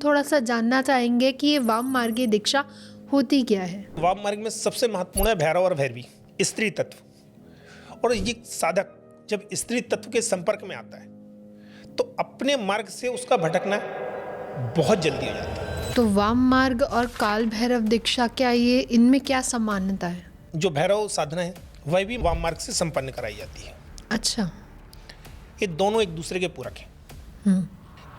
थोड़ा सा जानना चाहेंगे कि ये वाम मार्गी दीक्षा होती क्या है। वाम मार्ग में सबसे महत्वपूर्ण है भैरव और भैरवी, स्त्री तत्व। और ये साधक जब स्त्री तत्व के संपर्क में आता है तो अपने मार्ग से उसका भटकना बहुत जल्दी हो जाता है। तो वाम मार्ग और काल भैरव दीक्षा, क्या ये इनमें क्या समानता है? जो भैरव साधना है वह भी वाम मार्ग से संपन्न कराई जाती है। अच्छा। ये दोनों एक दूसरे के पूरक हैं।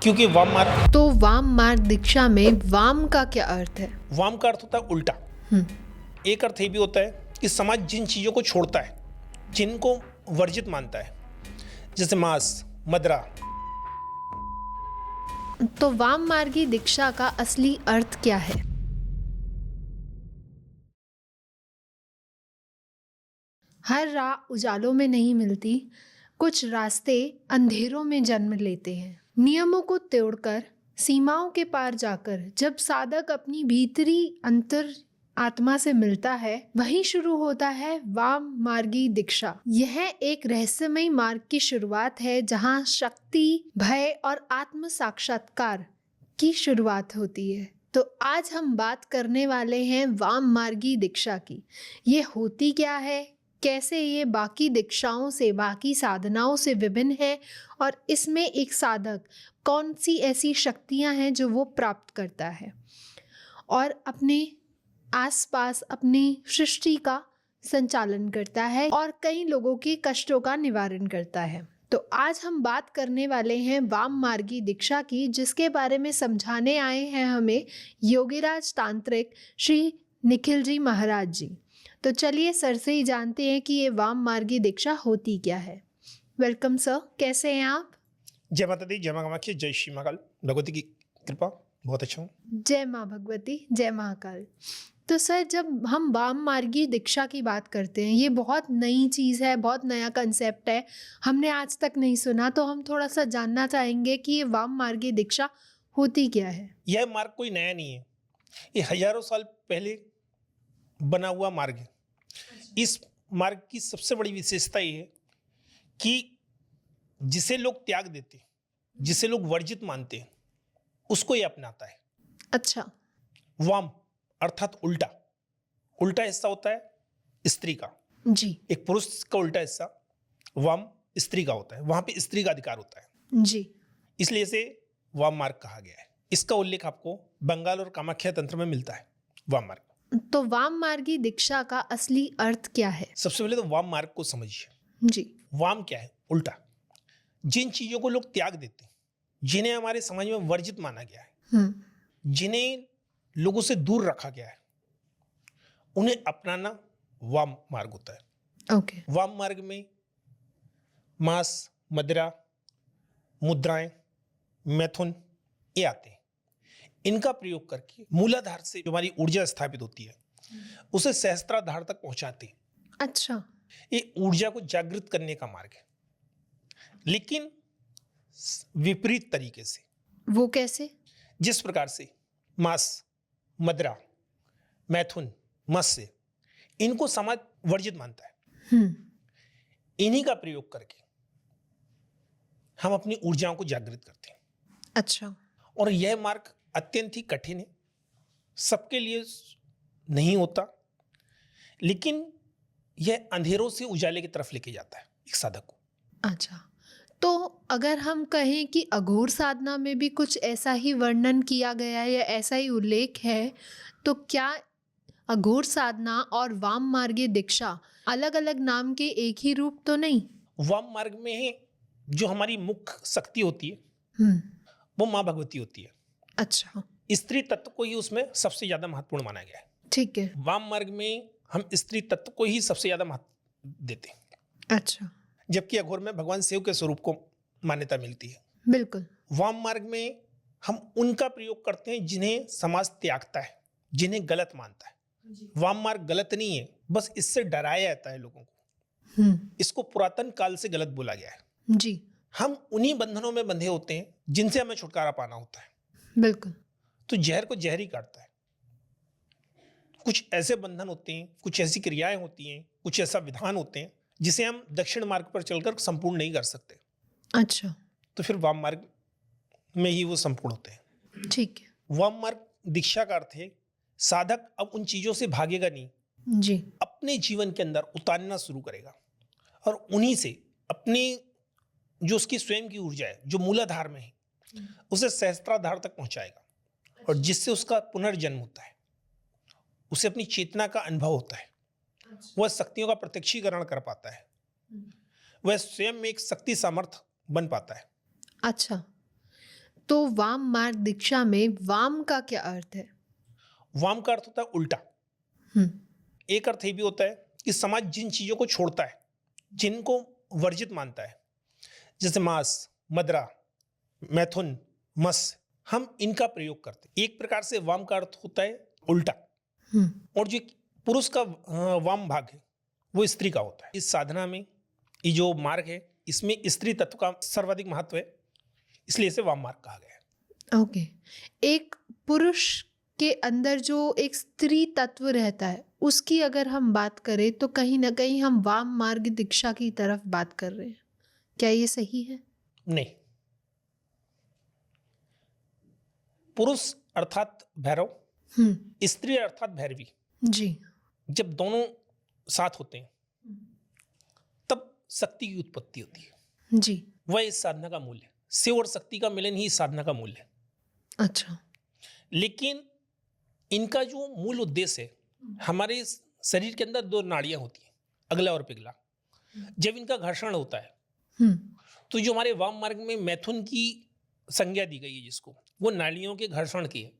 क्योंकि वाम मार्ग, तो वाम मार्ग दीक्षा में वाम का क्या अर्थ है? वाम का अर्थ होता है उल्टा। एक अर्थ ये भी होता है कि समाज जिन चीजों को छोड़ता है, जिनको वर्जित मानता है, जैसे मांस, मदिरा। तो वाम मार्गी दीक्षा का असली अर्थ क्या है? हर राह उजालों में नहीं मिलती, कुछ रास्ते अंधेरों में जन्म लेते हैं। नियमों को तोड़कर, सीमाओं के पार जाकर जब साधक अपनी भीतरी अंतर आत्मा से मिलता है, वहीं शुरू होता है वाम मार्गी दीक्षा। यह एक रहस्यमय मार्ग की शुरुआत है जहां शक्ति, भय और आत्म साक्षात्कार की शुरुआत होती है। तो आज हम बात करने वाले हैं वाम मार्गी दीक्षा की। ये होती क्या है, कैसे ये बाकी दीक्षाओं से, बाकी साधनाओं से विभिन्न है, और इसमें एक साधक कौन सी ऐसी शक्तियां हैं जो वो प्राप्त करता है और अपने आसपास अपनी सृष्टि का संचालन करता है और कई लोगों के कष्टों का निवारण करता है। तो आज हम बात करने वाले हैं वाम मार्गी दीक्षा की, जिसके बारे में समझाने आए हैं हमें योगीराज तांत्रिक श्री निखिल जी महाराज जी। तो चलिए सर से ही जानते हैं कि ये वाम मार्गी दीक्षा होती क्या है। वेलकम सर, कैसे हैं आप? जय माता दी, जय मां कामाख्या, जय श्री महाकाल। भगवती की कृपा, बहुत अच्छा हूँ। जय माँ भगवती, जय महाकाल। तो सर, जब हम वाम मार्गी दीक्षा की बात करते हैं, ये बहुत नई चीज़ है, बहुत नया कंसेप्ट है, हमने आज तक नहीं सुना, तो हम थोड़ा सा जानना चाहेंगे कि ये वाम मार्गी दीक्षा होती क्या है। यह मार्ग कोई नया नहीं है, ये हजारों साल पहले बना हुआ मार्ग है। इस मार्ग की सबसे बड़ी विशेषता ये है कि जिसे लोग त्याग देते, जिसे लोग वर्जित मानते हैं, उसको ये अपनाता है। अच्छा। वाम अर्थात उल्टा। उल्टा हिस्सा होता है स्त्री का। जी एक पुरुष का उल्टा हिस्सा वाम स्त्री का होता है, वहां पे स्त्री का अधिकार होता है। जी। इसलिए इसे वाम मार्ग कहा गया है। इसका उल्लेख आपको बंगाल और कामाख्या तंत्र में मिलता है, वाम मार्ग। तो वाम मार्गी दीक्षा का असली अर्थ क्या है? सबसे पहले तो वाम मार्ग को समझिए। जी। वाम क्या है? उल्टा। जिन चीजों को लोग त्याग देते हैं, जिन्हें हमारे समाज में वर्जित माना गया है, जिन्हें लोगों से दूर रखा गया है, उन्हें अपनाना वाम मार्ग होता है। ओके। वाम मार्ग में मांस, मदिरा, मुद्राएं, मैथुन ये आते हैं। इनका प्रयोग करके मूलाधार से जो हमारी ऊर्जा स्थापित होती है, उसे सहस्त्राधार तक पहुंचाते हैं। अच्छा। ये ऊर्जा को जागृत करने का मार्ग है, लेकिन विपरीत तरीके से। वो कैसे? जिस प्रकार से मांस, मदिरा, मैथुन, मत्स्य, इनको समाज वर्जित मानता है, इन्हीं का प्रयोग करके हम अपनी ऊर्जाओं को जागृत करते हैं। अच्छा। और यह मार्ग अत्यंत ही कठिन है, सबके लिए नहीं होता, लेकिन यह अंधेरों से उजाले की तरफ लेके जाता है एक साधक को। अच्छा, तो अगर हम कहें कि अघोर साधना में भी कुछ ऐसा ही वर्णन किया गया है या ऐसा ही उल्लेख है, तो क्या अघोर साधना और वाम मार्गी दीक्षा अलग अलग नाम के एक ही रूप तो नहीं? वाम मार्ग में जो हमारी मुख्य शक्ति होती है वो माँ भगवती होती है। अच्छा। स्त्री तत्व को ही उसमें सबसे ज्यादा महत्वपूर्ण माना गया है। ठीक है। वाम मार्ग में हम स्त्री तत्व को ही सबसे ज्यादा महत्व देते हैं। अच्छा। जबकि अघोर में भगवान शिव के स्वरूप को मान्यता मिलती है। बिल्कुल। वाम मार्ग में हम उनका प्रयोग करते हैं जिन्हें समाज त्यागता है, जिन्हें गलत मानता है। वाम मार्ग गलत नहीं है, बस इससे डराया जाता है लोगों को। इसको पुरातन काल से गलत बोला गया है। जी। हम उन्हीं बंधनों में बंधे होते हैं जिनसे हमें छुटकारा पाना होता है। बिल्कुल। तो जहर को जहर ही काटता है। कुछ ऐसे बंधन होते हैं, कुछ ऐसी क्रियाएं होती हैं, कुछ ऐसा विधान होते हैं जिसे हम दक्षिण मार्ग पर चलकर संपूर्ण नहीं कर सकते। अच्छा। तो फिर वाम मार्ग में ही वो संपूर्ण होते हैं। ठीक है। वाम मार्ग दीक्षा का अर्थ है साधक अब उन चीजों से भागेगा नहीं, जी। अपने जीवन के अंदर उतारना शुरू करेगा और उन्हीं से अपने जो उसकी स्वयं की ऊर्जा है जो मूलाधार में है उसे सहस्त्राधार तक पहुंचाएगा और जिससे उसका पुनर्जन्म होता है, उसे अपनी चेतना का अनुभव होता है, वह शक्तियों का प्रत्यक्षीकरण कर पाता है, वह स्वयं में एक शक्ति सामर्थ्य बन पाता है। अच्छा, तो वाम मार्ग दीक्षा में वाम का क्या अर्थ है? वाम का अर्थ होता है उल्टा। हम्म। एक अर्थ ये भी होता है कि समाज जिन चीजों को छोड़ता है, जिनको वर्जित मानता है, जैसे मांस, मदिरा, मैथुन, मत्स्य, हम इनका प्रयोग करते हैं। एक प्रकार से वाम का अर्थ होता है उल्टा। और जो पुरुष का वाम भाग है वो स्त्री का होता है। इस साधना में ये जो मार्ग है इसमें स्त्री तत्व का सर्वाधिक महत्व है, इसलिए इसे वाम मार्ग कहा गया है। ओके। एक पुरुष के अंदर जो एक स्त्री तत्व रहता है उसकी अगर हम बात करें तो कहीं ना कहीं हम वाम मार्ग दीक्षा की तरफ बात कर रहे हैं, क्या ये सही है? नहीं, पुरुष अर्थात भैरव, स्त्री अर्थात भैरवी, जी। जब दोनों साथ होते हैं तब शक्ति की उत्पत्ति होती है। जी। वह इस साधना का मूल्य है। शिव और शक्ति का मिलन ही इस साधना का मूल्य है। अच्छा। लेकिन इनका जो मूल उद्देश्य है, हमारे शरीर के अंदर दो नाड़ियां होती हैं, अगला और पिघला। जब इनका घर्षण होता है तो जो हमारे वाम मार्ग में मैथुन की संज्ञा दी गई है जिसको, वो नाड़ियों के घर्षण की है।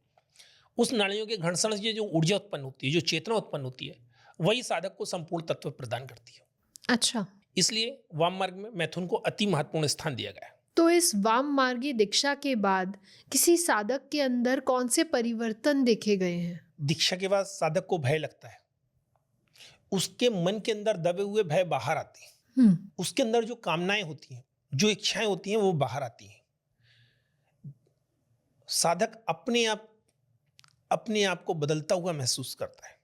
उस नाड़ियों के घर्षण से जो ऊर्जा उत्पन्न होती है, जो चेतना उत्पन्न होती है, वही साधक को संपूर्ण तत्व प्रदान करती है। अच्छा। इसलिए वाम मार्ग में मैथुन को अति महत्वपूर्ण स्थान दिया गया है। तो इस वाम मार्गी दीक्षा के बाद किसी साधक के अंदर कौन से परिवर्तन देखे गए हैं? दीक्षा के बाद साधक को भय लगता है, उसके मन के अंदर दबे हुए भय बाहर आते हैं, उसके अंदर जो कामनाएं होती हैं, जो इच्छाएं होती हैं, वो बाहर आती हैं। साधक अपने आप को बदलता हुआ महसूस करता है।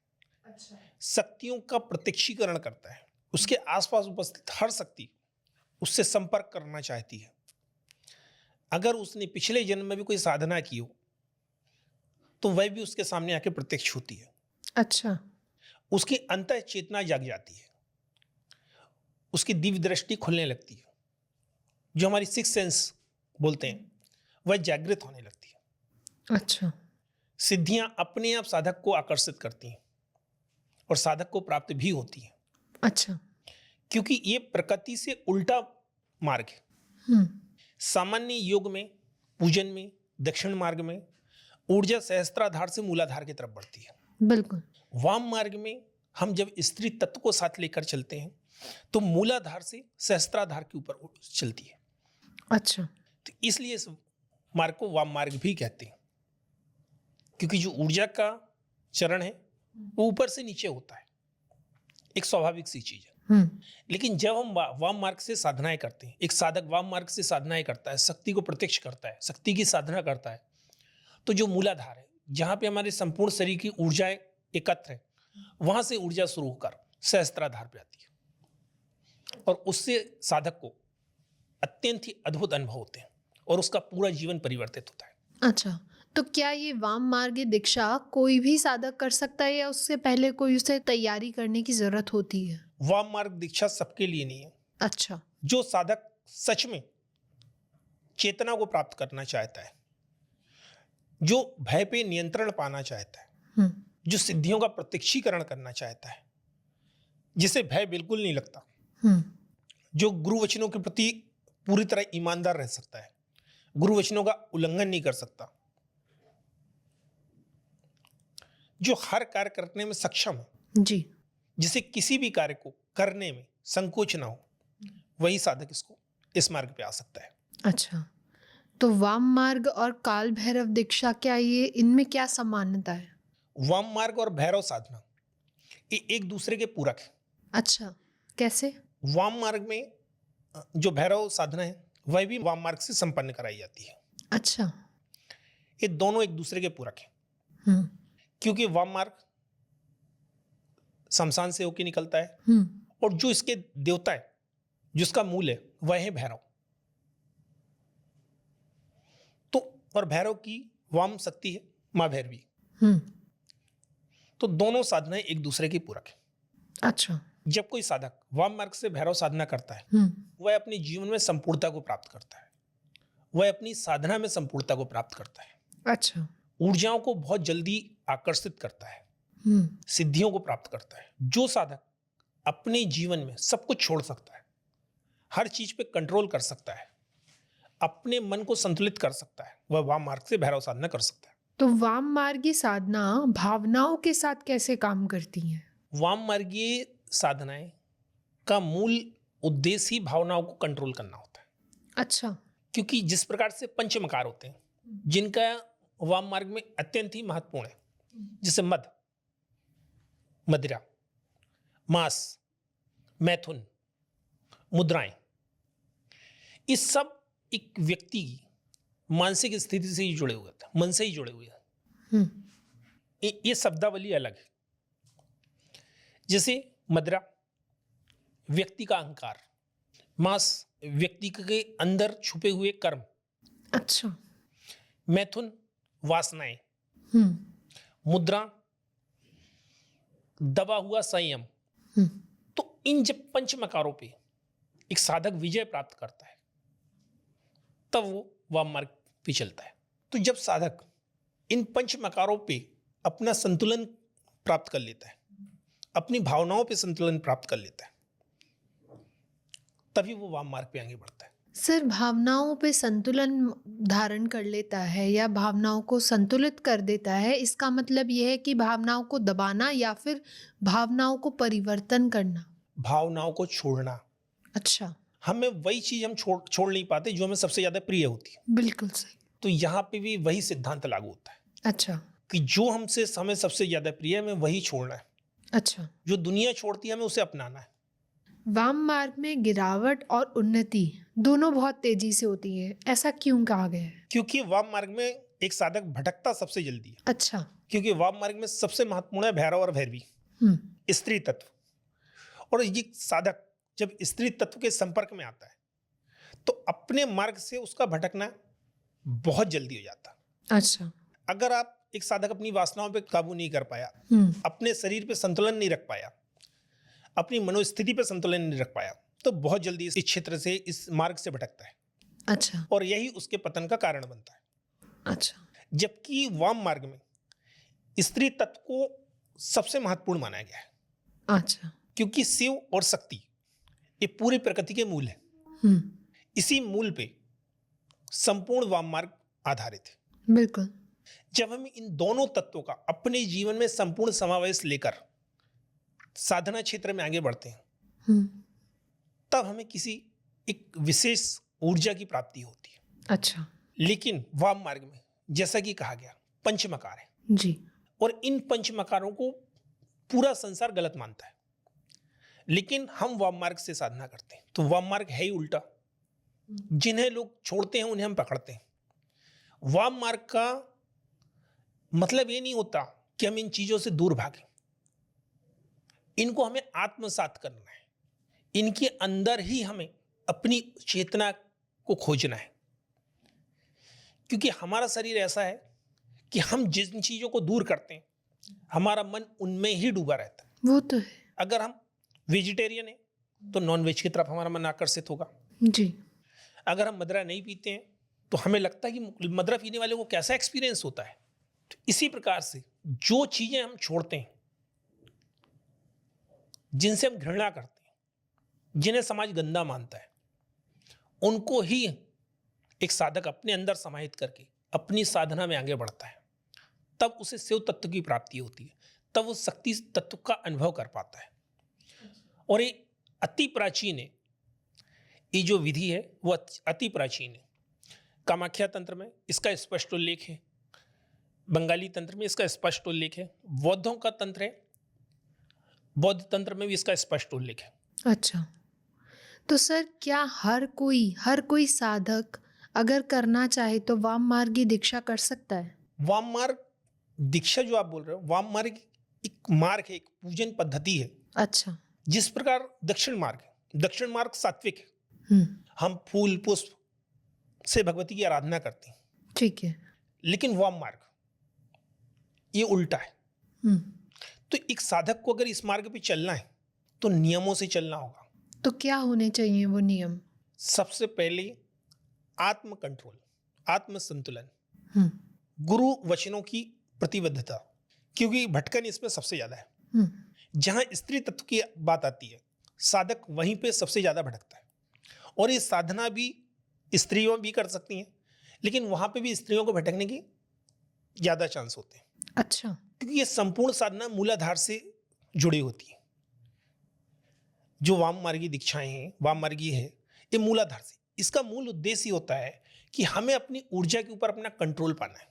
अच्छा। शक्तियों का प्रत्यक्षीकरण करता है। उसके आसपास उपस्थित हर शक्ति उससे संपर्क करना चाहती है। अगर उसने पिछले जन्म में भी कोई साधना की हो तो वह भी उसके सामने आके प्रत्यक्ष होती है। अच्छा। उसकी अंतः चेतना जाग जाती है, उसकी दिव्य दृष्टि खुलने लगती है, जो हमारी सिक्स सेंस बोलते हैं वह जागृत होने लगती है। अच्छा। सिद्धियां अपने आप साधक को आकर्षित करती हैं और साधक को प्राप्त भी होती हैं। अच्छा। क्योंकि ये प्रकृति से उल्टा मार्ग है। सामान्य योग में, पूजन में, दक्षिण मार्ग में ऊर्जा सहस्त्राधार से मूलाधार की तरफ बढ़ती है। बिल्कुल। वाम मार्ग में हम जब स्त्री तत्व को साथ लेकर चलते हैं तो मूलाधार से सहस्त्राधार के ऊपर चलती है। अच्छा। तो इसलिए इस मार्ग को वाम मार्ग भी कहते हैं, क्योंकि जो ऊर्जा का चरण है वो ऊपर से नीचे होता है, एक स्वाभाविक सी चीज है। लेकिन जब हम वाम मार्ग से साधनाएं करते हैं, एक साधक वाम मार्ग से साधनाएं करता है, शक्ति को प्रत्यक्ष करता है, शक्ति की साधना करता है, तो जो मूलाधार है, जहां पे हमारे संपूर्ण शरीर की ऊर्जाएं एकत्र है, वहां से ऊर्जा शुरू होकर सहस्त्राधार पे आती है और उससे साधक को अत्यंत ही अद्भुत अनुभव होते हैं और उसका पूरा जीवन परिवर्तित होता है। अच्छा, तो क्या ये वाम मार्ग दीक्षा कोई भी साधक कर सकता है या उससे पहले कोई उसे तैयारी करने की जरूरत होती है? वाम मार्ग दीक्षा सबके लिए नहीं है। अच्छा। जो साधक सच में चेतना को प्राप्त करना चाहता है, जो भय पे नियंत्रण पाना चाहता है, जो सिद्धियों का प्रत्यक्षीकरण करना चाहता है, जिसे भय बिल्कुल नहीं लगता, जो गुरु वचनों के प्रति पूरी तरह ईमानदार रह सकता है, गुरु वचनों का उल्लंघन नहीं कर सकता, जो हर कार्य करने में सक्षम है, जी, जिसे किसी भी कार्य को करने में संकोच ना हो, वही साधक इस मार्ग पे आ सकता है। अच्छा, तो वाम मार्ग और काल भैरव दीक्षा, क्या ये इनमें क्या समानता है? वाम मार्ग और भैरव साधना ये एक दूसरे के पूरक है। अच्छा, कैसे? वाम मार्ग में जो भैरव साधना है वह भी वाम मार्ग से संपन्न कराई जाती है। अच्छा। ये दोनों एक दूसरे के पूरक हैं, क्योंकि वाम मार्ग शमशान से होकर निकलता है और जो इसके देवता है, जिसका मूल है, वह है भैरव। तो और भैरव की वाम शक्ति है माँ भैरवी। हम्म। तो दोनों साधनाएं एक दूसरे की पूरक है। अच्छा। जब कोई साधक वाम मार्ग से भैरव साधना करता है, वह अपने जीवन में संपूर्णता को प्राप्त करता है, वह अपनी साधना में संपूर्णता को प्राप्त करता है, अच्छा। ऊर्जाओं को बहुत जल्दी आकर्षित करता है, सिद्धियों को प्राप्त करता है। जो साधक अपने जीवन में सब कुछ छोड़ सकता है, हर चीज पे कंट्रोल कर सकता है, अपने मन को संतुलित कर सकता है, वह वाम मार्ग से भैरव साधना कर सकता है। तो वाम मार्गी साधना भावनाओं के साथ कैसे काम करती है? वाम मार्गीय साधनाएं का मूल उद्देश्य ही भावनाओं को कंट्रोल करना होता है। अच्छा। क्योंकि जिस प्रकार से पंचमकार होते हैं, जिनका वाम मार्ग में अत्यंत ही महत्वपूर्ण है, जैसे मद, मदिरा, मांस, मैथुन, मुद्राएं, इस सब एक व्यक्ति की मानसिक स्थिति से ही जुड़े हुए थे, मन से ही जुड़े हुए हैं। ये शब्दावली अलग है। जैसे मदिरा व्यक्ति का अहंकार, मांस व्यक्ति के अंदर छुपे हुए कर्म, अच्छा। मैथुन वासनाएं, मुद्रा दबा हुआ संयम। तो इन जब पंचमकारों पे एक साधक विजय प्राप्त करता है, तब वो वाम मार्ग पे चलता है। तो जब साधक इन पंचमकारों पे अपना संतुलन प्राप्त कर लेता है, अपनी भावनाओं पे संतुलन प्राप्त कर लेता है, तभी वो वाम मार्ग पे आगे बढ़ता है। सर, भावनाओं पे संतुलन धारण कर लेता है या भावनाओं को संतुलित कर देता है, इसका मतलब यह है कि भावनाओं को दबाना या फिर भावनाओं को परिवर्तन करना? भावनाओं को छोड़ना। अच्छा। हमें वही चीज हम छोड़ नहीं पाते जो हमें सबसे ज्यादा प्रिय होती है। बिल्कुल सही। तो यहाँ पे भी वही सिद्धांत लागू होता है। अच्छा। कि जो हमें सबसे ज्यादा प्रिय है, हमें वही छोड़ना है। अच्छा। जो दुनिया छोड़ती है, हमें उसे अपनाना है। वाम मार्ग में गिरावट और उन्नति दोनों बहुत तेजी से होती है, ऐसा क्यों कहा गया है? क्योंकि वाम मार्ग में एक साधक भटकता सबसे जल्दी है। अच्छा। क्योंकि वाम मार्ग में सबसे महत्वपूर्ण है भैरव और भैरवी, स्त्री तत्व। और ये साधक जब स्त्री तत्व के संपर्क में आता है, तो अपने मार्ग से उसका भटकना बहुत जल्दी हो जाता है। अच्छा। अगर आप एक साधक अपनी वासनाओं पे काबू नहीं कर पाया, अपने शरीर पे संतुलन नहीं रख पाया, अपनी मनोस्थिति पे संतुलन नहीं रख पाया, तो बहुत जल्दी इस क्षेत्र से, इस मार्ग से भटकता है। अच्छा। और यही उसके पतन का कारण बनता है। अच्छा। जबकि वाम मार्ग में स्त्री तत्व को सबसे महत्वपूर्ण माना गया है। अच्छा। क्योंकि शिव और शक्ति ये पूरी प्रकृति के मूल है। इसी मूल पे संपूर्ण वाम मार्ग आधारित है। बिल्कुल। जब हम इन दोनों तत्वों का अपने जीवन में संपूर्ण समावेश लेकर साधना क्षेत्र में आगे बढ़ते हैं, तब हमें किसी एक विशेष ऊर्जा की प्राप्ति होती है। अच्छा। लेकिन वाम मार्ग में जैसा कि कहा गया पंचमकार है जी। और इन पंचमकारों को पूरा संसार गलत मानता है, लेकिन हम वाम मार्ग से साधना करते हैं। तो वाम मार्ग है ही उल्टा। जिन्हें लोग छोड़ते हैं उन्हें हम पकड़ते हैं। वाम मार्ग का मतलब ये नहीं होता कि हम इन चीजों से दूर भागें, इनको हमें आत्मसात करना है। इनके अंदर ही हमें अपनी चेतना को खोजना है। क्योंकि हमारा शरीर ऐसा है कि हम जिन चीजों को दूर करते हैं, हमारा मन उनमें ही डूबा रहता है। वो तो है। अगर हम वेजिटेरियन हैं तो नॉन वेज की तरफ हमारा मन आकर्षित होगा। जी। अगर हम मदिरा नहीं पीते हैं तो हमें लगता है कि मदिरा पीने वाले को कैसा एक्सपीरियंस होता है। तो इसी प्रकार से जो चीजें हम छोड़ते हैं, जिनसे हम घृणा करते हैं, जिन्हें समाज गंदा मानता है, उनको ही एक साधक अपने अंदर समाहित करके अपनी साधना में आगे बढ़ता है। तब उसे शिव तत्व की प्राप्ति होती है, तब वो शक्ति तत्व का अनुभव कर पाता है। और ये अति प्राचीन है, ये जो विधि है वो अति प्राचीन है। कामाख्या तंत्र में इसका स्पष्ट उल्लेख है, बंगाली तंत्र में इसका स्पष्ट उल्लेख है, बौद्धों का तंत्र है, बौद्ध तंत्र में भी इसका स्पष्ट उल्लेख है। अच्छा। तो सर, क्या हर कोई साधक अगर करना चाहे तो वाम मार्ग की दीक्षा कर सकता है? वाम मार्ग दीक्षा जो आप बोल रहे हो, वाम मार्ग एक मार्ग है, एक पूजन पद्धति है। अच्छा। जिस प्रकार दक्षिण मार्ग है, दक्षिण मार्ग सात्विक है, हम फूल पुष्प से भगवती की आराधना करते हैं। ठीक है। लेकिन वाम मार्ग ये उल्टा है। हम्म। तो एक साधक को अगर इस मार्ग पे चलना है तो नियमों से चलना होगा। तो क्या होने चाहिए वो नियम? सबसे पहले आत्म कंट्रोल, आत्म संतुलन, हम्म। गुरु वचनों की प्रतिबद्धता, क्योंकि भटकन इसमें सबसे ज्यादा है। हम्म। जहां स्त्री तत्व की बात आती है, साधक वहीं पे सबसे ज्यादा भटकता है। और ये साधना भी स्त्रियों भी कर सकती हैं, लेकिन वहां पे भी स्त्रियों को भटकने की ज्यादा चांस होते हैं, अच्छा। क्योंकि ये संपूर्ण साधना मूलाधार से जुड़ी होती है। जो वाम मार्गी दीक्षाएं हैं, वाम मार्गी है, ये मूलाधार से, इसका मूल उद्देश्य ही होता है कि हमें अपनी ऊर्जा के ऊपर अपना कंट्रोल पाना है,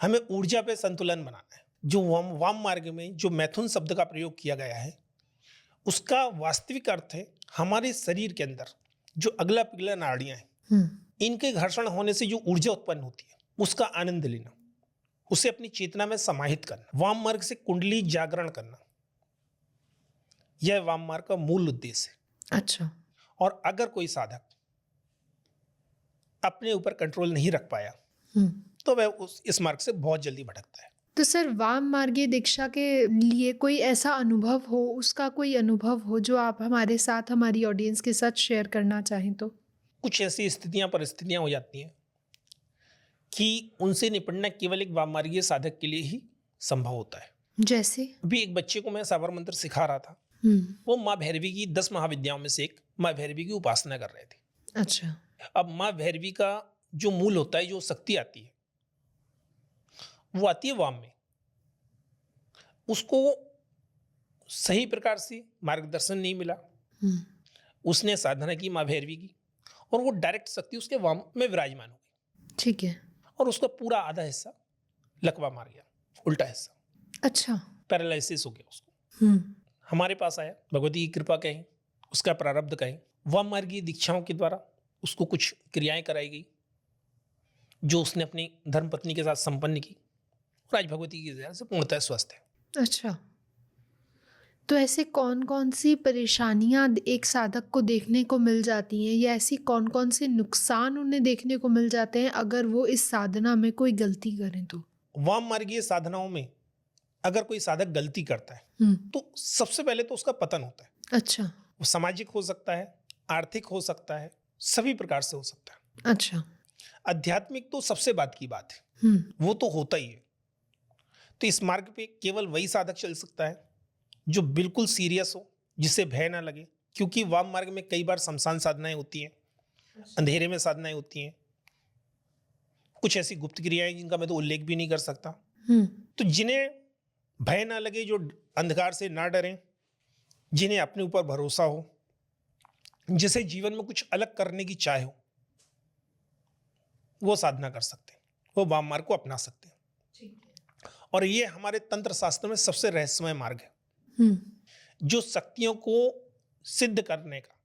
हमें ऊर्जा पे संतुलन बनाना है। जो वाम मार्ग में जो मैथुन शब्द का प्रयोग किया गया है, उसका वास्तविक अर्थ है हमारे शरीर के अंदर जो अगला पिगला नाड़ियां हैं, इनके घर्षण होने से जो ऊर्जा उत्पन्न होती है उसका आनंद लेना, उसे अपनी चेतना में समाहित करना, वाम मार्ग से कुंडली जागरण करना, यह वाम मार्ग का मूल उद्देश्य है। अच्छा। और अगर कोई साधक अपने ऊपर कंट्रोल नहीं रख पाया तो वह इस मार्ग से बहुत जल्दी भटकता है। तो सर, वाम मार्गीय दीक्षा के लिए कोई ऐसा अनुभव हो, उसका कोई अनुभव हो जो आप हमारे साथ, हमारी ऑडियंस के साथ शेयर करना चाहें तो? कुछ ऐसी स्थितियां परिस्थितियां हो जाती हैं कि उनसे निपटना केवल एक वाम मार्गीय साधक के लिए ही संभव होता है। जैसे? अभी एक बच्चे को मैं साबर मंत्र सिखा रहा था, वो माँ भैरवी की 10 महाविद्याओं में से एक माँ भैरवी की उपासना कर रहे थे। अच्छा। अब माँ भैरवी का जो मूल होता है, जो शक्ति आती है, वो आती है वाम में। उसको सही प्रकार से मार्गदर्शन नहीं मिला, उसने साधना की माँ भैरवी की, और वो डायरेक्ट शक्ति उसके वाम में विराजमान हो गई। ठीक है। और उसका पूरा आधा हिस्सा लकवा मार गया, उल्टा हिस्सा, अच्छा। पैरालिसिस हो गया उसको। हमारे पास आया, भगवती की कृपा कहें, उसका प्रारब्ध कहें, वाम मार्गीय दीक्षाओं के द्वारा उसको कुछ क्रियाएं कराई गई जो उसने अपनी धर्मपत्नी के साथ संपन्न की, और आज भगवती की दया से पूर्णतः स्वस्थ है। अच्छा। तो ऐसे कौन कौन सी परेशानियां एक साधक को देखने को मिल जाती हैं, या ऐसी कौन कौन से नुकसान उन्हें देखने को मिल जाते हैं अगर वो इस साधना में कोई गलती करें तो? वाम मार्गीय साधनाओं में अगर कोई साधक गलती करता है तो सबसे पहले तो उसका पतन होता है। अच्छा। वो सामाजिक हो सकता है, आर्थिक हो सकता है, सभी प्रकार से हो सकता है। अच्छा। आध्यात्मिक तो सबसे बात की बात है, वो तो होता ही है। तो इस मार्ग पे केवल वही साधक चल सकता है जो बिल्कुल सीरियस हो, जिसे भय ना लगे, क्योंकि वाम मार्ग में कई बार शमशान साधनाएं होती हैं, अंधेरे में साधनाएं होती हैं, कुछ ऐसी गुप्त क्रियाएं जिनका मैं तो उल्लेख भी नहीं कर सकता। तो जिन्हें भय ना लगे, जो अंधकार से ना डरें, जिन्हें अपने ऊपर भरोसा हो, जिसे जीवन में कुछ अलग करने की चाह हो, वो साधना कर सकते हैं, वो वाम मार्ग को अपना सकते हैं। और ये हमारे तंत्र शास्त्र में सबसे रहस्यमय मार्ग है, जो शक्तियों को सिद्ध करने का,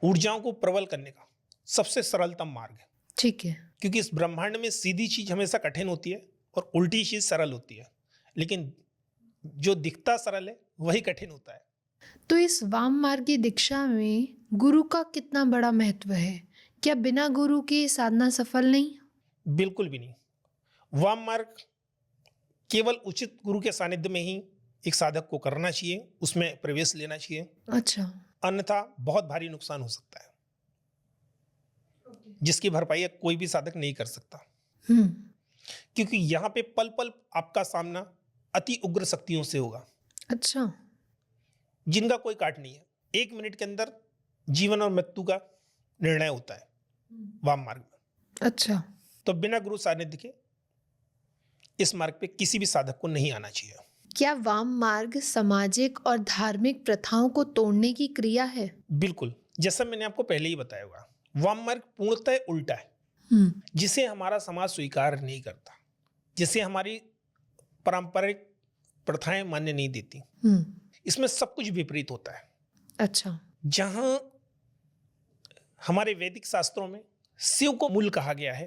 ऊर्जाओं को प्रबल करने का सबसे सरलतम मार्ग है। ठीक है। क्योंकि इस ब्रह्मांड में सीधी चीज हमेशा कठिन होती है और उल्टी चीज सरल होती है, लेकिन जो दिखता सरल है वही कठिन होता है। तो इस वाम मार्गी दीक्षा में गुरु का कितना बड़ा महत्व है? क्या बिना गुरु के साधना सफल नहीं? बिल्कुल भी नहीं। वाम मार्ग केवल उचित गुरु के सानिध्य में ही एक साधक को करना चाहिए, उसमें प्रवेश लेना चाहिए। अच्छा। अन्यथा बहुत भारी नुकसान हो सकता है, जिसकी भरपाई कोई भी साधक नहीं कर सकता। क्योंकि यहाँ पे पल पल आपका सामना अति उग्र शक्तियों से होगा। अच्छा। जिनका कोई काट नहीं है। 1 मिनट के अंदर जीवन और मृत्यु का निर्णय होता है वाम मार्ग में। अच्छा। तो बिना गुरु सानिध्य के इस मार्ग पे किसी भी साधक को नहीं आना चाहिए। क्या वाम मार्ग सामाजिक और धार्मिक प्रथाओं को तोड़ने की क्रिया है? बिल्कुल, जैसा मैंने आपको पहले ही बताया होगा, वाम मार्ग पूर्णतः उल्टा है, जिसे हमारा समाज स्वीकार नहीं करता, जिसे हमारी पारंपरिक प्रथाएं मान्य नहीं देती। इसमें सब कुछ विपरीत होता है। अच्छा। जहां हमारे वैदिक शास्त्रों में शिव को मूल कहा गया है,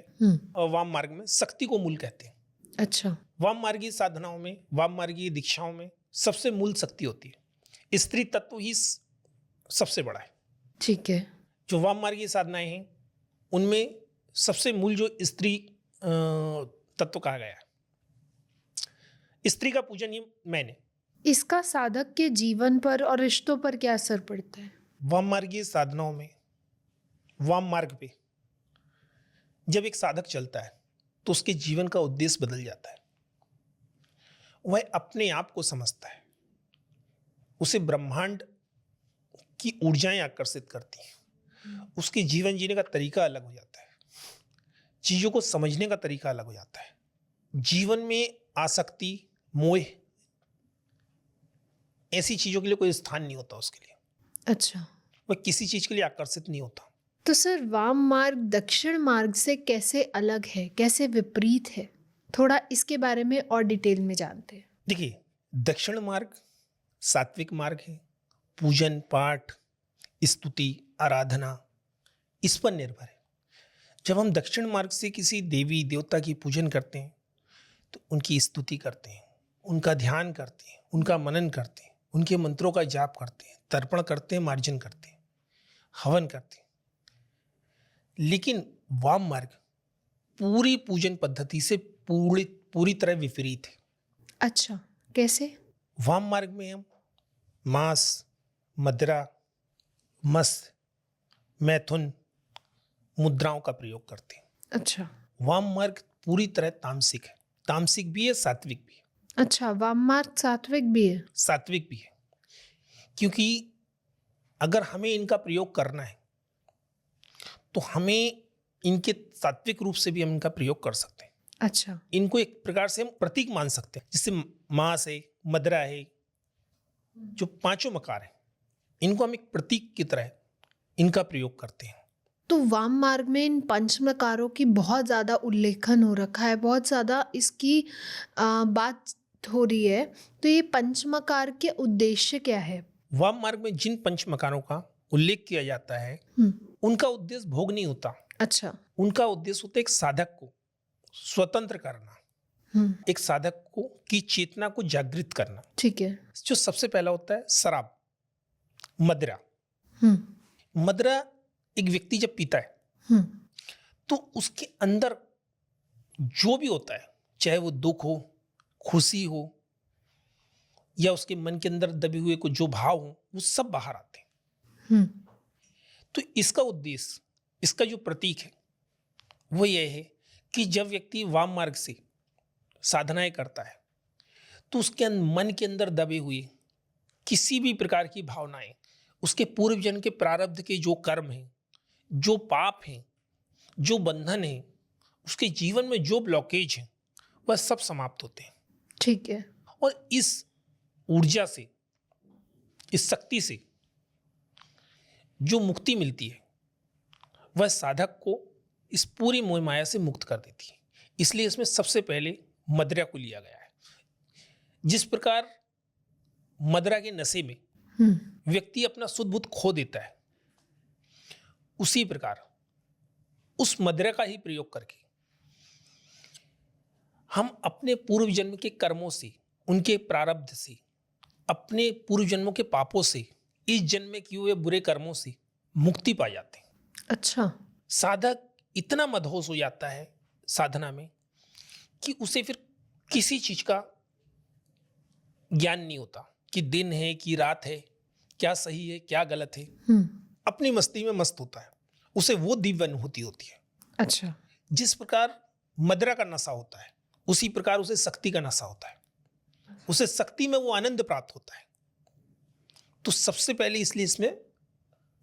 और वाम मार्ग में शक्ति को मूल कहते हैं। अच्छा। वाम मार्गीय साधनाओं में, वाम मार्गीय दीक्षाओं में सबसे मूल शक्ति होती है। स्त्री तत्व ही सबसे बड़ा है। ठीक है। जो वाम मार्गीय साधनाएं हैं उनमें सबसे मूल जो स्त्री तत्व कहा गया है। स्त्री का पूजन ही मैंने। इसका साधक के जीवन पर और रिश्तों पर क्या असर पड़ता है? वाम मार्गीय साधनाओं में, वाम मार्ग पे जब एक साधक चलता है तो उसके जीवन का उद्देश्य बदल जाता है। वह अपने आप को समझता है, उसे ब्रह्मांड की ऊर्जाएं आकर्षित करती हैं, उसके जीवन जीने का तरीका अलग हो जाता है, चीजों को समझने का तरीका अलग हो जाता है। जीवन में आसक्ति, मोह, ऐसी चीजों के लिए कोई स्थान नहीं होता उसके लिए। अच्छा, वह किसी चीज के लिए आकर्षित नहीं होता। तो सर वाम मार्ग दक्षिण मार्ग से कैसे अलग है, कैसे विपरीत है? थोड़ा इसके बारे में और डिटेल में जानते हैं। देखिए, दक्षिण मार्ग सात्विक मार्ग है। पूजन पाठ, स्तुति, आराधना इस पर निर्भर है। जब हम दक्षिण मार्ग से किसी देवी देवता की पूजन करते हैं तो उनकी स्तुति करते हैं, उनका ध्यान करते हैं, उनका मनन करते हैं, उनके मंत्रों का जाप करते हैं, तर्पण करते हैं, मार्जन करते हैं, हवन करते हैं। लेकिन वाम मार्ग पूरी पूजन पद्धति से पूरी तरह विपरीत है। अच्छा, कैसे? वाम मार्ग में हम मांस, मदिरा, मत्स्य, मैथुन, मुद्राओं का प्रयोग करते हैं। अच्छा। वाम मार्ग पूरी तरह तामसिक है। तामसिक भी है, सात्विक भी है। अच्छा, वाम मार्ग सात्विक भी है? सात्विक भी है, क्योंकि अगर हमें इनका प्रयोग करना है तो हमें इनके सात्विक रूप से भी हम इनका प्रयोग कर सकते हैं। अच्छा। इनको एक प्रकार से हम प्रतीक मान सकते हैं। जैसे मांस है, मदिरा है, जो पांचों मकार हैं, इनको हम एक प्रतीक की तरह इनका प्रयोग करते हैं। तो वाम मार्ग में इन पंचमकारों की बहुत ज़्यादा उल्लेखन हो रखा है, बहुत ज़्यादा इसकी बात हो रही है। तो ये पंचमकार के उद्देश्य क्या है? वाम मार्ग में जिन पंचमकारों का उल्लेख किया जाता है उनका उद्देश्य भोग नहीं होता। अच्छा। उनका उद्देश्य होता है एक साधक को स्वतंत्र करना, एक साधक को की चेतना को जागृत करना। ठीक है। जो सबसे पहला होता है शराब, मदिरा। मदिरा एक व्यक्ति जब पीता है तो उसके अंदर जो भी होता है, चाहे वो दुख हो, खुशी हो, या उसके मन के अंदर दबे हुए को जो भाव हो, वो सब बाहर आते हैं। तो इसका उद्देश्य, इसका जो प्रतीक है वो यह है कि जब व्यक्ति वाम मार्ग से साधनाएं करता है तो उसके मन के अंदर दबे हुए किसी भी प्रकार की भावनाएं, उसके पूर्व जन्म के प्रारब्ध के जो कर्म हैं, जो पाप हैं, जो बंधन हैं, उसके जीवन में जो ब्लॉकेज है, वह सब समाप्त होते हैं। ठीक है। और इस ऊर्जा से, इस शक्ति से जो मुक्ति मिलती है वह साधक को इस पूरी मोह माया से मुक्त कर देती है। इसलिए इसमें सबसे पहले मदिरा को लिया गया है। जिस प्रकार मदिरा के नशे में व्यक्ति अपना शुद्ध बुद्ध खो देता है, उसी प्रकार उस मदिरा का ही प्रयोग करके हम अपने पूर्व जन्म के कर्मों से, उनके प्रारब्ध से, अपने पूर्व जन्मों के पापों से, इस जन्म में किए हुए बुरे कर्मों से मुक्ति पा जाते हैं। अच्छा। साधक इतना मदहोश हो जाता है साधना में कि उसे फिर किसी चीज का ज्ञान नहीं होता कि दिन है कि रात है, क्या सही है क्या गलत है। अपनी मस्ती में मस्त होता है, उसे वो दिव्य अनुभूति होती है। अच्छा। जिस प्रकार मदिरा का नशा होता है उसी प्रकार उसे शक्ति का नशा होता है, उसे शक्ति में वो आनंद प्राप्त होता है। तो सबसे पहले इसलिए इसमें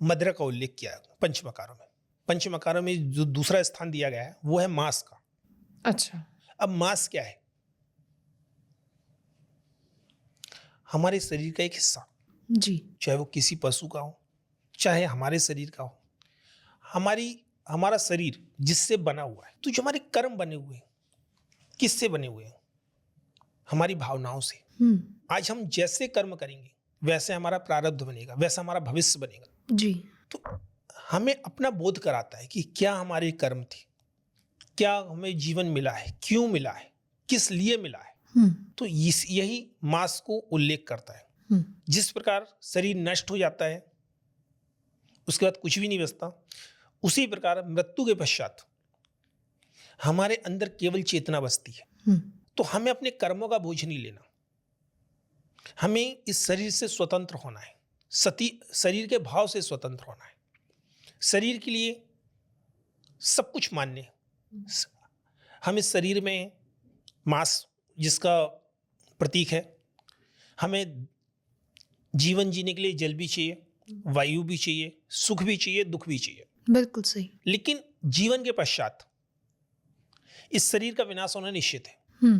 मदिरा का उल्लेख किया है पंचमकारों में। पंचमकारों में जो दूसरा स्थान दिया गया है वो है मांस का। अच्छा। अब मांस क्या है? हमारे शरीर का एक हिस्सा, जी। चाहे वो किसी पशु का हो, चाहे हमारे शरीर का हो। हमारा शरीर जिससे बना हुआ है, तो जो हमारे कर्म बने हुए हैं किससे बने हुए हैं? हमारी भावनाओं से। आज हम जैसे कर्म करेंगे वैसे हमारा प्रारब्ध बनेगा, वैसा हमारा भविष्य बनेगा। जी। तो हमें अपना बोध कराता है कि क्या हमारे कर्म थे, क्या हमें जीवन मिला है, क्यों मिला है, किस लिए मिला है। तो यही मास को उल्लेख करता है। जिस प्रकार शरीर नष्ट हो जाता है, उसके बाद कुछ भी नहीं बचता, उसी प्रकार मृत्यु के पश्चात हमारे अंदर केवल चेतना बसती है। तो हमें अपने कर्मों का बोझ नहीं लेना, हमें इस शरीर से स्वतंत्र होना है, शरीर के भाव से स्वतंत्र होना है। शरीर के लिए सब कुछ मान्य है। हम इस शरीर में मांस जिसका प्रतीक है, हमें जीवन जीने के लिए जल भी चाहिए, वायु भी चाहिए, सुख भी चाहिए, दुख भी चाहिए। बिल्कुल सही। लेकिन जीवन के पश्चात इस शरीर का विनाश होना निश्चित है।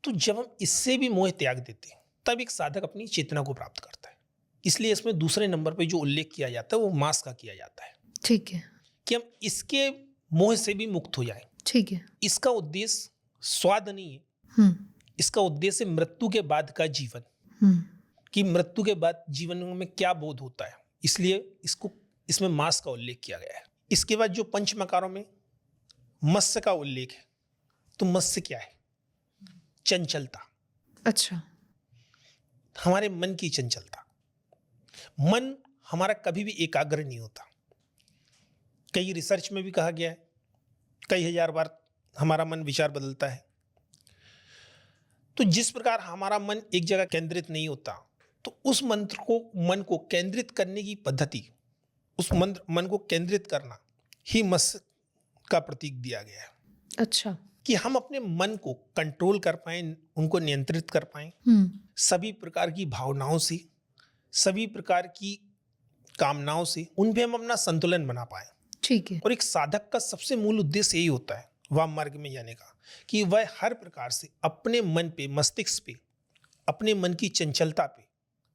तो जब हम इससे भी मोह त्याग देते हैं तब एक साधक अपनी चेतना को प्राप्त करता है। इसलिए इसमें दूसरे नंबर पे जो उल्लेख किया जाता है वो मांस का किया जाता है। ठीक है। कि हम इसके मोह से भी मुक्त हो जाएं। ठीक है। इसका उद्देश्य स्वाद नहीं है, इसका उद्देश्य मृत्यु के बाद का जीवन, कि मृत्यु के बाद जीवन में क्या बोध होता है, इसलिए इसमें मांस का उल्लेख किया गया है। इसके बाद जो पंचमकारों में मत्स्य का उल्लेख है, तो मत्स्य क्या है? चंचलता। अच्छा। हमारे मन की चंचलता। मन हमारा कभी भी एकाग्र नहीं होता। कई रिसर्च में भी कहा गया है, कई हजार बार हमारा मन विचार बदलता है। तो जिस प्रकार हमारा मन एक जगह केंद्रित नहीं होता, तो उस मन को केंद्रित करने की पद्धति, उस मन को केंद्रित करना ही मत्स्य का प्रतीक दिया गया है। अच्छा। कि हम अपने मन को कंट्रोल कर पाएं, उनको नियंत्रित कर पाएं, सभी प्रकार की भावनाओं से, सभी प्रकार की कामनाओं से, उन पे हम अपना संतुलन बना पाएं। ठीक है। और एक साधक का सबसे मूल उद्देश्य यही होता है वाम मार्ग में जाने का, कि वह हर प्रकार से अपने मन पे, मस्तिष्क पे, अपने मन की चंचलता पे,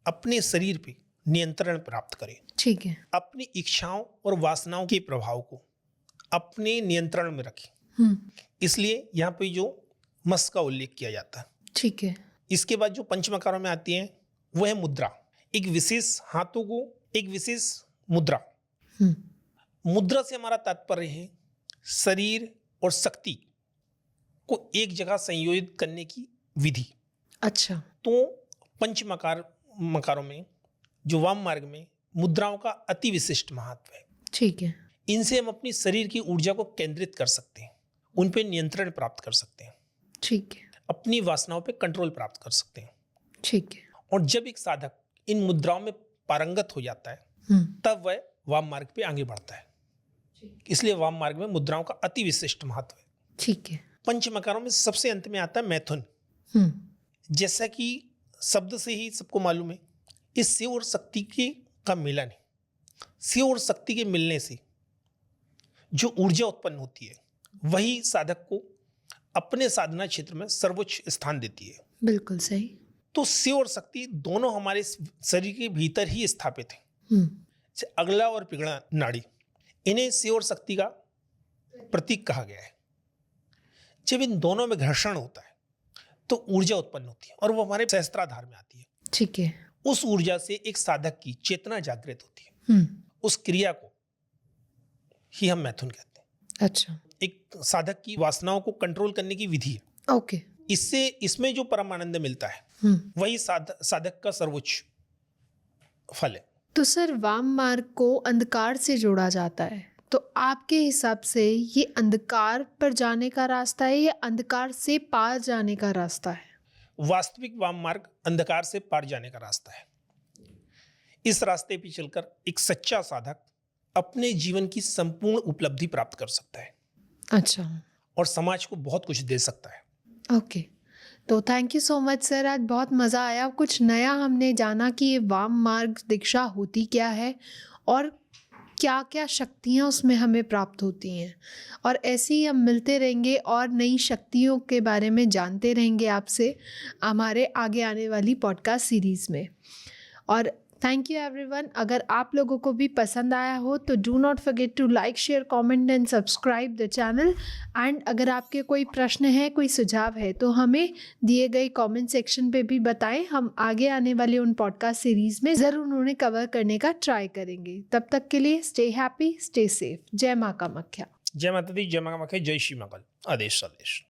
अपने शरीर पे नियंत्रण प्राप्त करे। ठीक है। अपनी इच्छाओं और वासनाओं के प्रभाव को अपने नियंत्रण में रखे। इसलिए यहाँ पे जो मत्स्य का उल्लेख किया जाता है। ठीक है। इसके बाद जो पंचमकारों में आती है वो है मुद्रा। एक विशेष हाथों को एक विशेष मुद्रा। मुद्रा से हमारा तात्पर्य है शरीर और शक्ति को एक जगह संयोजित करने की विधि। अच्छा। तो पंचमकारों में जो वाम मार्ग में मुद्राओं का अति विशिष्ट महत्व है। ठीक है। इनसे हम अपनी शरीर की ऊर्जा को केंद्रित कर सकते हैं, उन पे नियंत्रण प्राप्त कर सकते हैं। ठीक है। अपनी वासनाओं पे कंट्रोल प्राप्त कर सकते हैं। ठीक है। और जब एक साधक इन मुद्राओं में पारंगत हो जाता है तब वह वाम मार्ग पे आगे बढ़ता है। इसलिए वाम मार्ग में मुद्राओं का अति विशिष्ट महत्व है। ठीक है। पंचमकारों में सबसे अंत में आता है मैथुन। जैसा कि शब्द से ही सबको मालूम है, इस शिव और शक्ति का मिलन है। शिव और शक्ति के मिलने से जो ऊर्जा उत्पन्न होती है वही साधक को अपने साधना क्षेत्र में सर्वोच्च स्थान देती है। बिल्कुल सही। तो शिव और शक्ति दोनों हमारे शरीर के भीतर ही स्थापित है। अगला और पिगड़ा नाड़ी, इन्हें शिव और शक्ति का प्रतीक कहा गया है। जब इन दोनों में घर्षण होता है तो ऊर्जा उत्पन्न होती है और वो हमारे सहस्त्राधार में आती है। ठीक है। उस ऊर्जा से एक साधक की चेतना जागृत होती है। उस क्रिया को ही हम मैथुन कहते हैं। अच्छा। एक साधक की वासनाओं को कंट्रोल करने की विधि है। ओके। इसमें जो परम आनंद मिलता है वही साधक का सर्वोच्च फल है। तो सर वाम मार्ग को अंधकार से जोड़ा जाता है, तो आपके हिसाब से ये अंधकार पर जाने का रास्ता है या अंधकार से पार जाने का रास्ता है? वास्तविक वाम मार्ग अंधकार से पार जाने का रास्ता है। इस रास्ते पे चलकर एक सच्चा साधक अपने जीवन की संपूर्ण उपलब्धि प्राप्त कर सकता है। अच्छा। और समाज को बहुत कुछ दे सकता है। ओके। तो thank you so much sir, आज बहुत मज़ा आया। कुछ नया हमने जाना कि ये वाम मार्ग दीक्षा होती क्या है और क्या क्या शक्तियाँ उसमें हमें प्राप्त होती हैं, और ऐसे ही हम मिलते रहेंगे और नई शक्तियों के बारे में जानते रहेंगे आपसे हमारे आगे आने वाली पॉडकास्ट सीरीज़ में। और थैंक यू एवरीवन। अगर आप लोगों को भी पसंद आया हो तो do not forget to like, share, comment and subscribe the channel. And अगर आपके कोई प्रश्न है, कोई सुझाव है तो हमें दिए गए कमेंट सेक्शन पे भी बताएं। हम आगे आने वाले उन पॉडकास्ट सीरीज़ में ज़रूर उन्हें कवर करने का ट्राई करेंगे। तब तक के लिए स्टे हैप्पी, स्टे सेफ। जय माँ कामाख्या। जय माता दी, जय माँ कामाख्या, जय श्री मंगल। आदेश आदेश।